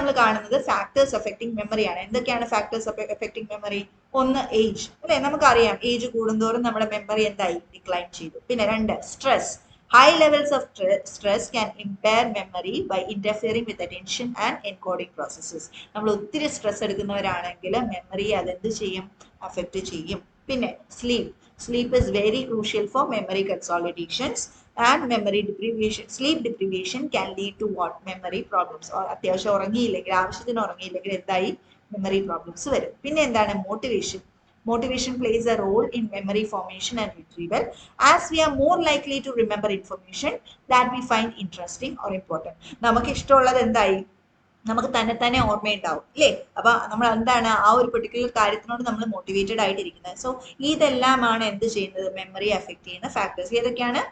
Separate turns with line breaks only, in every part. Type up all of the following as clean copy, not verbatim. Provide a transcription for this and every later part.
നമ്മൾ കാണുന്നത് factors affecting മെമ്മറിയാണ്. എന്തൊക്കെയാണ് ഫാക്ടേഴ്സ് അഫക്റ്റിംഗ് മെമ്മറി? ഒന്ന് ഏജ് അല്ലെ, നമുക്കറിയാം ഏജ് കൂടുന്തോറും നമ്മുടെ മെമ്മറി എന്തായി ഡിക്ലൈൻ ചെയ്തു. പിന്നെ രണ്ട് stress. High levels of stress can impair memory by interfering with attention and encoding processes. നമ്മൾ ഒത്തിരി സ്ട്രെസ് എടുക്കുന്നവരാണെങ്കിൽ മെമ്മറി അതെന്ത് ചെയ്യും? അഫക്റ്റ് ചെയ്യും. പിന്നെ sleep. Sleep is very crucial for memory consolidations and memory deprivation. Sleep deprivation can lead to what? Memory problems. അത്യാവശ്യം ഉറങ്ങിയില്ലെങ്കിൽ, ആവശ്യത്തിന് ഉറങ്ങിയില്ലെങ്കിൽ എന്തായി? മെമ്മറി പ്രോബ്ലംസ് വരും. പിന്നെ എന്താണ്? Motivation. Motivation plays a role in memory formation and retrieval, as we are more likely to remember information that we find interesting or important. നമുക്ക് ഇഷ്ടമുള്ളത് എന്തായി? നമുക്ക് തന്നെ ഓർമ്മയുണ്ടാവും അല്ലേ? അപ്പൊ നമ്മൾ എന്താണ് ആ ഒരു പെർട്ടിക്കുലർ കാര്യത്തിനോട് നമ്മൾ മോട്ടിവേറ്റഡ് ആയിട്ടിരിക്കുന്നത്. സോ ഇതെല്ലാമാണ് എന്ത് ചെയ്യുന്നത്? മെമ്മറി അഫക്ട് ചെയ്യുന്ന ഫാക്ടേഴ്സ്. ഏതൊക്കെയാണ്?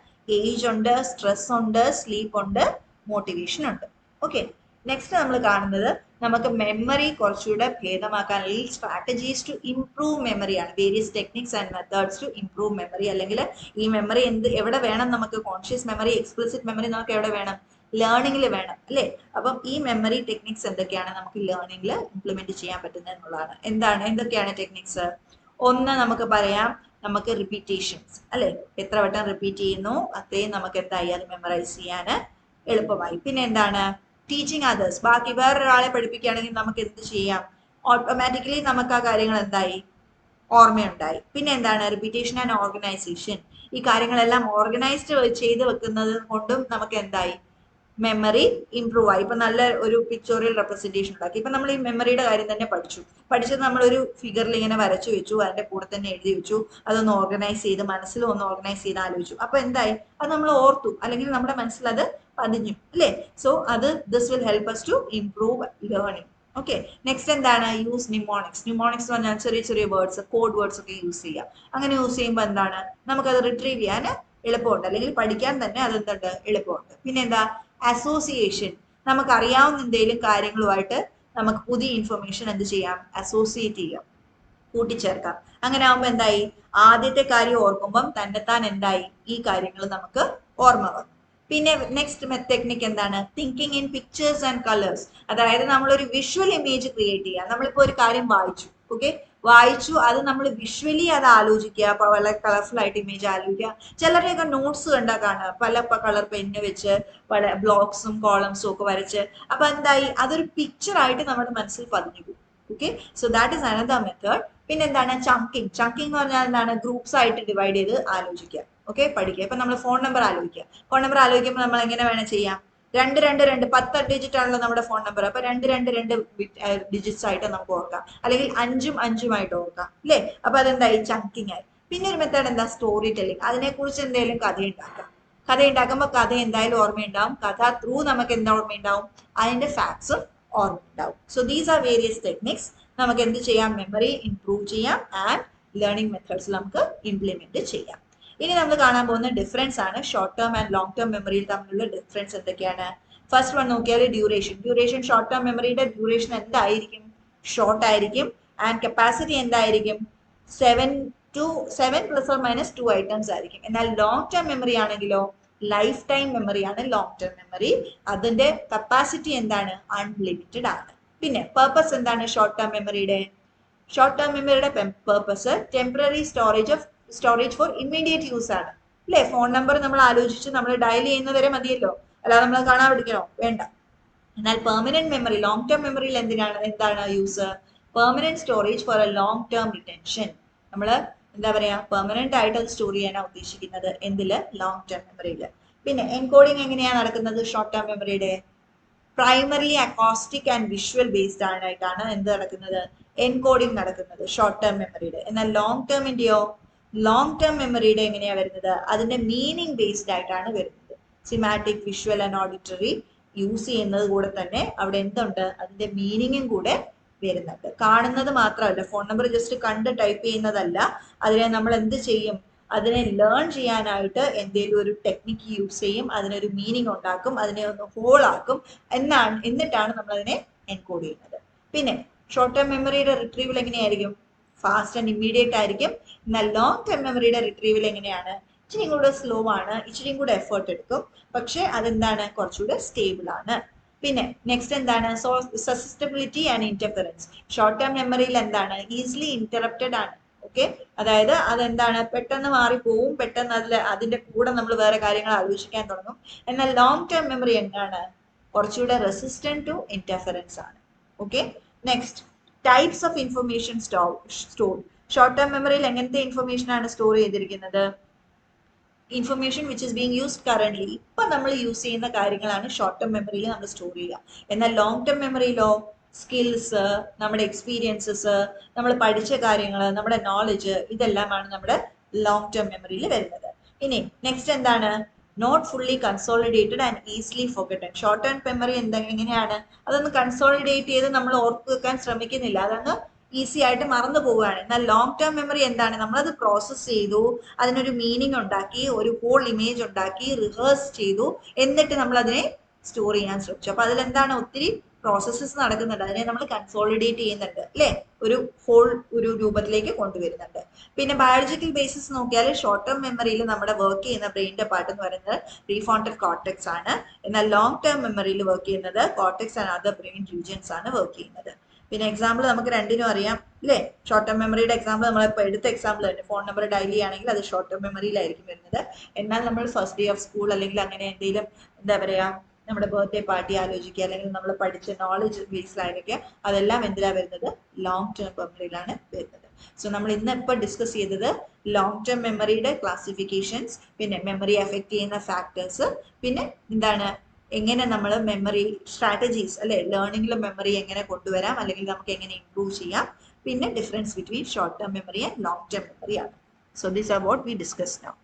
ഏജ് ഉണ്ട്, സ്ട്രെസ് ഉണ്ട്, സ്ലീപ്പ് ഉണ്ട്, മോട്ടിവേഷൻ ഉണ്ട്. ഓക്കെ, നെക്സ്റ്റ് നമ്മൾ കാണുന്നത് നമുക്ക് മെമ്മറി കുറച്ചുകൂടെ ഭേദമാക്കാൻ അല്ലെങ്കിൽ സ്ട്രാറ്റജീസ് ടു ഇംപ്രൂവ് മെമ്മറിയാണ്. Various techniques and methods to improve memory. അല്ലെങ്കിൽ ഈ മെമ്മറി എവിടെ വേണം നമുക്ക്? കോൺഷ്യസ് മെമ്മറി, എക്സ്പ്ലിസിറ്റ് മെമ്മറി നമുക്ക് എവിടെ വേണം? ലേണിംഗിൽ വേണം അല്ലേ? അപ്പം ഈ മെമ്മറി ടെക്നിക്സ് എന്തൊക്കെയാണ് നമുക്ക് ലേണിംഗിൽ ഇംപ്ലിമെന്റ് ചെയ്യാൻ പറ്റുന്നത് എന്നുള്ളതാണ്. എന്തൊക്കെയാണ് ടെക്നിക്സ്? ഒന്ന് നമുക്ക് പറയാം, നമുക്ക് റിപ്പീറ്റേഷൻസ് അല്ലെ, എത്ര വട്ടം റിപ്പീറ്റ് ചെയ്യുന്നു അത്രയും നമുക്ക് എന്തായി? അത് മെമ്മറൈസ് ചെയ്യാൻ എളുപ്പമായി. പിന്നെ എന്താണ്? Teaching others. ബാക്കി വേറൊരാളെ പഠിപ്പിക്കുകയാണെങ്കിൽ നമുക്ക് എന്ത് ചെയ്യാം? ഓട്ടോമാറ്റിക്കലി നമുക്ക് ആ കാര്യങ്ങൾ എന്തായി? ഓർമ്മയുണ്ടായി. പിന്നെ എന്താണ്? Repetition and organisation. ഈ കാര്യങ്ങളെല്ലാം ഓർഗനൈസ്ഡ് ചെയ്ത് വെക്കുന്നത് കൊണ്ടും നമുക്ക് എന്തായി? മെമ്മറി ഇംപ്രൂവ് ആയി. ഇപ്പൊ നല്ല ഒരു പിക്ചോറിയൽ റെപ്രസെന്റേഷൻ ഉണ്ടാക്കി. ഇപ്പൊ നമ്മൾ ഈ മെമ്മറിയുടെ കാര്യം തന്നെ പഠിച്ചത് നമ്മളൊരു ഫിഗറിൽ ഇങ്ങനെ വരച്ചു വെച്ചു, അതിന്റെ കൂടെ തന്നെ എഴുതി വെച്ചു, അതൊന്ന് ഓർഗനൈസ് ചെയ്ത് മനസ്സിൽ ഒന്ന് ഓർഗനൈസ് ചെയ്ത് ആലോചിച്ചു. അപ്പൊ എന്തായി? അത് നമ്മൾ ഓർത്തു, അല്ലെങ്കിൽ നമ്മുടെ മനസ്സിൽ അത് പതിഞ്ഞു അല്ലേ? So this will help us to improve learning. Okay, next എന്താണ്? Use mnemonics. ന്യൂമോണിക്സ് എന്ന് പറഞ്ഞാൽ ചെറിയ ചെറിയ വേർഡ്സ്, കോഡ് വേർഡ്സ് ഒക്കെ യൂസ് ചെയ്യാം. അങ്ങനെ യൂസ് ചെയ്യുമ്പോൾ എന്താണ്? നമുക്കത് റിട്രീവ് ചെയ്യാൻ എളുപ്പമുണ്ട്, അല്ലെങ്കിൽ പഠിക്കാൻ തന്നെ അതെന്തുണ്ട്? എളുപ്പമുണ്ട്. പിന്നെ എന്താ? അസോസിയേഷൻ. നമുക്കറിയാവുന്ന എന്തെങ്കിലും കാര്യങ്ങളുമായിട്ട് നമുക്ക് പുതിയ ഇൻഫർമേഷൻ എന്ത് ചെയ്യാം? അസോസിയേറ്റ് ചെയ്യാം, കൂട്ടിച്ചേർക്കാം. അങ്ങനെ ആവുമ്പോൾ എന്തായി? ആദ്യത്തെ കാര്യം ഓർക്കുമ്പം തന്നെത്താൻ എന്തായി? ഈ കാര്യങ്ങൾ നമുക്ക് ഓർമ്മ വന്നു. പിന്നെ നെക്സ്റ്റ് ടെക്നിക്ക് എന്താണ്? Thinking in pictures and colours. അതായത് നമ്മളൊരു വിഷ്വൽ ഇമേജ് ക്രിയേറ്റ് ചെയ്യുക. നമ്മളിപ്പോ ഒരു കാര്യം വായിച്ചു, ഓക്കെ, വായിച്ചു, അത് നമ്മൾ വിഷ്വലി അത് ആലോചിക്കുക, അപ്പൊ വളരെ കളർഫുൾ ആയിട്ട് ഇമേജ് ആലോചിക്കുക. ചിലരെയൊക്കെ നോട്ട്സ് കണ്ടാൽ കാണുക, പല കളർ പെന്ന് വെച്ച് പല ബ്ലോക്സും കോളംസും ഒക്കെ വരച്ച്, അപ്പൊ എന്തായി? അതൊരു പിക്ചർ ആയിട്ട് നമ്മുടെ മനസ്സിൽ പതിഞ്ഞു പോകും. Okay, so that is another method. പിന്നെ എന്താണ്? ചങ്കിങ്. ചങ്കിങ് എന്ന് പറഞ്ഞാൽ എന്താണ്? ഗ്രൂപ്പ്സ് ആയിട്ട് ഡിവൈഡ് ചെയ്ത് ആലോചിക്കുക. ഓക്കെ, പഠിക്കുക. ഇപ്പൊ നമ്മൾ ഫോൺ നമ്പർ ആലോചിക്കുക. ഫോൺ നമ്പർ ആലോചിക്കുമ്പോൾ നമ്മൾ എങ്ങനെ വേണം ചെയ്യാം? 2 ഡിജിറ്റ് ആണല്ലോ നമ്മുടെ ഫോൺ നമ്പർ. അപ്പൊ 2 ഡിജിറ്റ്സ് ആയിട്ട് നമുക്ക് ഓർക്കാം, അല്ലെങ്കിൽ 5 ഓർക്കാം അല്ലേ? അപ്പൊ അതെന്തായി? ചങ്കിങ് ആയി. പിന്നെ ഒരു മെത്തേഡ് എന്താ? Story telling. അതിനെക്കുറിച്ച് എന്തെങ്കിലും കഥ ഉണ്ടാക്കാം. കഥ ഉണ്ടാക്കുമ്പോൾ കഥ എന്തായാലും ഓർമ്മയുണ്ടാവും. കഥ ത്രൂ നമുക്ക് എന്താ ഓർമ്മയുണ്ടാവും? അതിന്റെ ഫാക്ട്സും ഓർമ്മയുണ്ടാവും. So these are various techniques. നമുക്ക് എന്ത് ചെയ്യാം? മെമ്മറി ഇംപ്രൂവ് ചെയ്യാം ആൻഡ് ലേണിംഗ് മെത്തേഡ്സ് നമുക്ക് ഇംപ്ലിമെന്റ് ചെയ്യാം. ഇനി നമ്മൾ കാണാൻ പോകുന്ന ഡിഫറൻസ് ആണ് short term and long term മെമ്മറിയിൽ തമ്മിലുള്ള ഡിഫറൻസ് എന്തൊക്കെയാണ്? ഫസ്റ്റ് വൺ നോക്കിയാൽ ഡ്യൂറേഷൻ. ഷോർട്ട് ടേം മെമ്മറിയുടെ ഡ്യൂറേഷൻ എന്തായിരിക്കും? ഷോർട്ട് ആയിരിക്കും. ആൻഡ് കപ്പാസിറ്റി എന്തായിരിക്കും? 7 പ്ലസ് ഓർ മൈനസ് 2 ഐറ്റംസ് ആയിരിക്കും. എന്നാൽ ലോങ് ടേം മെമ്മറി ആണെങ്കിലോ ലൈഫ് ടൈം മെമ്മറിയാണ് ലോങ് ടേം മെമ്മറി. അതിന്റെ കപ്പാസിറ്റി എന്താണ്? അൺലിമിറ്റഡ് ആണ്. പിന്നെ പർപ്പസ് എന്താണ് ഷോർട്ട് ടേം മെമ്മറിയുടെ? ഷോർട്ട് ടേം മെമ്മറിയുടെ purpose temporary storage for immediate use ആണ് അല്ലെ? ഫോൺ നമ്പർ നമ്മൾ ആലോചിച്ച് നമ്മൾ ഡയൽ ചെയ്യുന്നവരെ മതിയല്ലോ, അല്ലാതെ നമ്മൾ കാണാൻ പഠിക്കണോ? വേണ്ട. എന്നാൽ പെർമനന്റ് മെമ്മറി, ലോങ് ടേം മെമ്മറിയിൽ എന്താണ് use? Permanent storage for a long term retention. നമ്മൾ എന്താ പറയാ, പെർമനന്റ് ആയിട്ട് അത് സ്റ്റോർ ചെയ്യാനാണ് ഉദ്ദേശിക്കുന്നത്. എന്തില്? ലോങ് ടേം മെമ്മറിയിൽ. പിന്നെ എൻകോഡിങ് എങ്ങനെയാണ് നടക്കുന്നത് ഷോർട്ട് ടേം മെമ്മറിയുടെ? Primarily acoustic and visual based ആയിട്ടാണ് എന്ത് നടക്കുന്നത്? എൻകോഡിങ് നടക്കുന്നത് ഷോർട്ട് ടേം മെമ്മറിയുടെ. എന്നാൽ ലോങ് ടേമിന്റെയോ? ലോങ് ടേം മെമ്മറിയുടെ എങ്ങനെയാ വരുന്നത്? അതിന്റെ മീനിങ് ബേസ്ഡ് ആയിട്ടാണ് വരുന്നത്. Semantic, visual and auditory use ചെയ്യുന്നത് കൂടെ തന്നെ അവിടെ എന്തുണ്ട്? അതിന്റെ മീനിങ്ങും കൂടെ വരുന്നുണ്ട്. കാണുന്നത് മാത്രമല്ല, ഫോൺ നമ്പർ ജസ്റ്റ് കണ്ട് ടൈപ്പ് ചെയ്യുന്നതല്ല, അതിനെ നമ്മൾ എന്ത് ചെയ്യും? അതിനെ ലേൺ ചെയ്യാനായിട്ട് എന്തെങ്കിലും ഒരു ടെക്നിക്ക് യൂസ് ചെയ്യും, അതിനൊരു മീനിങ് ഉണ്ടാക്കും, അതിനെ ഒന്ന് ഹോൾ ആക്കും, എന്നിട്ടാണ് നമ്മൾ അതിനെ എൻകോഡ് ചെയ്യുന്നത്. പിന്നെ ഷോർട്ട് ടേം മെമ്മറിയുടെ റിട്രീവൽ എങ്ങനെയായിരിക്കും? ഫാസ്റ്റ് ആൻഡ് ഇമ്മീഡിയറ്റ് ആയിരിക്കും. എന്നാൽ ലോങ് ടേം മെമ്മറിയുടെ റിട്രീവൽ എങ്ങനെയാണ്? ഇച്ചിരിയും കൂടെ സ്ലോ ആണ്, ഇച്ചിരിയും കൂടെ എഫേർട്ട് എടുക്കും. പക്ഷെ അതെന്താണ്? കുറച്ചുകൂടെ സ്റ്റേബിൾ ആണ്. പിന്നെ നെക്സ്റ്റ് എന്താണ് susceptibility and interference. Short term മെമ്മറിയിൽ എന്താണ് ഈസിലി ഇന്ററപ്റ്റഡ് ആണ്. ഓക്കെ, അതായത് അതെന്താണ് പെട്ടെന്ന് മാറിപ്പോവും, പെട്ടെന്ന് അതിന്റെ കൂടെ നമ്മൾ വേറെ കാര്യങ്ങൾ ആലോചിക്കാൻ തുടങ്ങും. എന്നാൽ ലോങ് ടേം മെമ്മറി എന്താണ് കുറച്ചുകൂടെ റെസിസ്റ്റന്റ് ടു ഇന്റർഫറൻസ് ആണ്. Okay, next types of information store. Short term മെമ്മറിയിൽ എങ്ങനത്തെ ഇൻഫർമേഷൻ ആണ് സ്റ്റോർ ചെയ്തിരിക്കുന്നത്? Information which is being used current, ഇപ്പൊ നമ്മൾ യൂസ് ചെയ്യുന്ന കാര്യങ്ങളാണ് ഷോർട്ട് ടേം മെമ്മറിയിൽ നമ്മൾ സ്റ്റോർ ചെയ്യുക. എന്നാൽ ലോങ് ടേം മെമ്മറിയിലോ സ്കിൽസ്, നമ്മുടെ എക്സ്പീരിയൻസസ്, നമ്മൾ പഠിച്ച കാര്യങ്ങൾ, നമ്മുടെ നോളജ്, ഇതെല്ലാമാണ് നമ്മുടെ ലോങ് ടേം മെമ്മറിയിൽ വരുന്നത്. ഇനി നെക്സ്റ്റ് എന്താണ് not fully consolidated and easily forgotten. Short term memory എങ്ങനെയാണ് അതൊന്ന് കൺസോളിഡേറ്റ് ചെയ്ത് നമ്മൾ ഓർത്ത് വെക്കാൻ ശ്രമിക്കുന്നില്ല, അതങ്ങ് ഈസി ആയിട്ട് മറന്നു പോവുകയാണ്. എന്നാൽ ലോങ് ടേം മെമ്മറി എന്താണ് നമ്മളത് പ്രോസസ് ചെയ്തു, അതിനൊരു മീനിങ് ഉണ്ടാക്കി, ഒരു ഹോൾ ഇമേജ് ഉണ്ടാക്കി, റിഹേഴ്സ് ചെയ്തു, എന്നിട്ട് നമ്മൾ അതിനെ സ്റ്റോർ ചെയ്യാൻ ശ്രമിച്ചു. അപ്പൊ അതിലെന്താണ് ഒത്തിരി പ്രോസസ്സസ് നടക്കുന്നുണ്ട്, അതിനെ നമ്മൾ കൺസോളിഡേറ്റ് ചെയ്യുന്നുണ്ട് അല്ലെ, ഒരു ഹോൾ ഒരു രൂപത്തിലേക്ക് കൊണ്ടുവരുന്നുണ്ട്. പിന്നെ ബയോളജിക്കൽ ബേസിസ് നോക്കിയാൽ ഷോർട്ട് ടേം മെമ്മറിയിൽ നമ്മുടെ വർക്ക് ചെയ്യുന്ന ബ്രെയിനിന്റെ പാർട്ട് എന്ന് പറയുന്നത് പ്രീഫ്രോണ്ടൽ കോർട്ടെക്സ് ആണ്. എന്നാൽ ലോങ് ടേം മെമ്മറിയിൽ വർക്ക് ചെയ്യുന്നത് cortex and other brain regions ആണ് വർക്ക് ചെയ്യുന്നത്. പിന്നെ എക്സാമ്പിൾ നമുക്ക് രണ്ടിനും അറിയാം അല്ലേ, ഷോർട്ട് ടേം മെമ്മറിയുടെ എക്സാമ്പിൾ നമ്മളിപ്പോൾ എടുത്ത എക്സാമ്പിൾ തന്നെ, ഫോൺ നമ്പർ ഡയലി ആണെങ്കിൽ അത് ഷോർട്ട് ടേം മെമ്മറിയിലായിരിക്കും വരുന്നത്. എന്നാൽ നമ്മൾ ഫസ്റ്റ് ഡേ ഓഫ് സ്കൂൾ അല്ലെങ്കിൽ അങ്ങനെ എന്തെങ്കിലും എന്താ പറയാ നമ്മുടെ ബർത്ത്ഡേ പാർട്ടി ആലോചിക്കുക, അല്ലെങ്കിൽ നമ്മൾ പഠിച്ച നോളജ് ബേസിലായിരിക്കുക, അതെല്ലാം എന്തിനാ വരുന്നത് ലോങ് ടേം മെമ്മറിയിലാണ് വരുന്നത്. സോ നമ്മൾ ഇന്ന് ഇപ്പോൾ ഡിസ്കസ് ചെയ്തത് ലോങ് ടേം മെമ്മറിയുടെ ക്ലാസിഫിക്കേഷൻസ്, പിന്നെ മെമ്മറി അഫക്റ്റ് ചെയ്യുന്ന ഫാക്ടേഴ്സ്, പിന്നെ എന്താണ് എങ്ങനെ നമ്മൾ മെമ്മറി സ്ട്രാറ്റജീസ് അല്ലെ, ലേണിംഗിൽ മെമ്മറി എങ്ങനെ കൊണ്ടുവരാം അല്ലെങ്കിൽ നമുക്ക് എങ്ങനെ ഇംപ്രൂവ് ചെയ്യാം, പിന്നെ difference between short term memory and long term memory ആണ്. So these are what we discuss now.